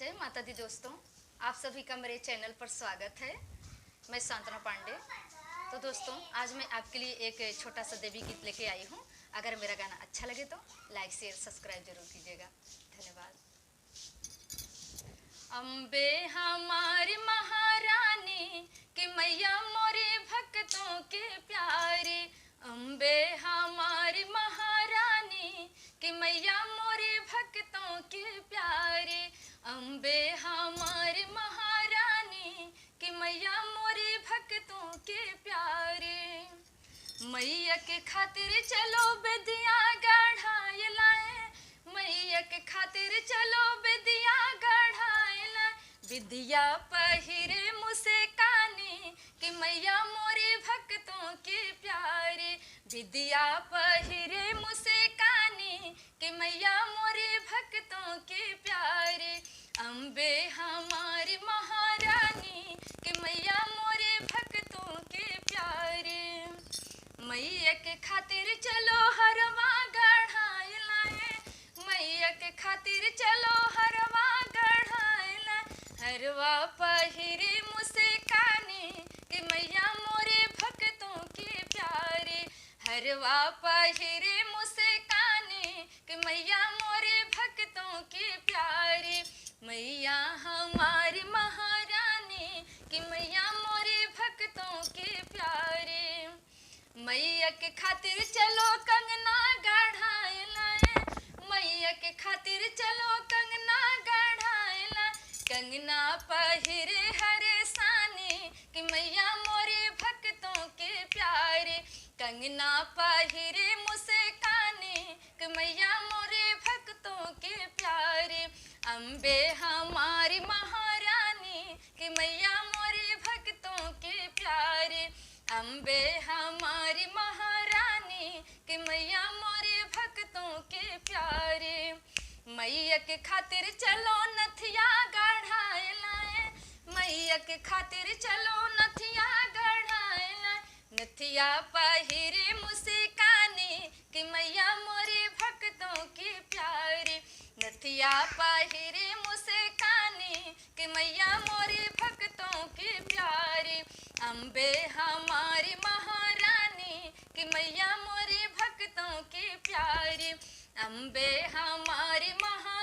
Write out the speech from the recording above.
जय माता दी दोस्तों, आप सभी का मेरे चैनल पर स्वागत है। मैं सांत्वना पांडे। तो दोस्तों, आज मैं आपके लिए एक छोटा सा देवी गीत लेके आई हूँ। अगर मेरा गाना अच्छा लगे तो लाइक शेयर सब्सक्राइब जरूर कीजिएगा। धन्यवाद। अम्बे हमारी महारानी कि मैया मोरे भक्तों के प्यारे। अम्बे हमारी महारानी कि मैया मोरे भक्तों के प्यारे। अम्बे हमारी महारानी कि मैया मोरे भक्तों के प्यारे। मैया के खातिर चलो बेदिया गढ़ाए लाए। मैया के खातिर चलो बेदिया गढ़ाए लाए। विद्या पहिरे मुसे कानी कि मैया मोरे भक्तों के प्यारे। विद्या पहिरे मुसे कानी कि मैया मोरे भक्तों के प्यारे। अम्बे हमारी महारानी कि मैया मोरे भक्तों के प्यारे। मैया के खातिर चलो हरवा गढ़ाए लाए। मैया के खातिर चलो हरवा गढ़ाए लाए। हरवा पहिरे मुसे कानी कि मैया मोरे भक्तों के प्यारे। हरवा पहिरे मुसे कानी कि मैया मोरे भक्तों के प्यारे। मैया हमारी महारानी कि मैया मोरे भक्तों के प्यारे। मैया के खातिर चलो कंगना गढ़ाए लाए। मैया के खातिर चलो कंगना गढ़ाए लाए। कंगना पहिरे हरे सानी कि मैया मोरे भक्तों के प्यारे। कंगना पहिरे मुसे कानी कि मैया मोरे भक्तों के प्यारे। अम्बे हमारी महारानी कि मैया मोरे भक्तों के प्यारे। अम्बे हमारी महारानी कि मैया मोरे भक्तों के प्यारे। मैया के खातिर चलो नथिया गढ़ाए लाए। मैया के खातिर चलो नथिया गढ़ाए लाए। नथिया पहिरे मुसे कानी कि मैया मोरे भक्तों के प्यारे। नथिया पहिरे मुसे कानी कि मैया मोरे भक्तों के प्यारे। अम्बे हमारी महारानी कि मैया मोरे भक्तों के प्यारे। अम्बे हमारी महा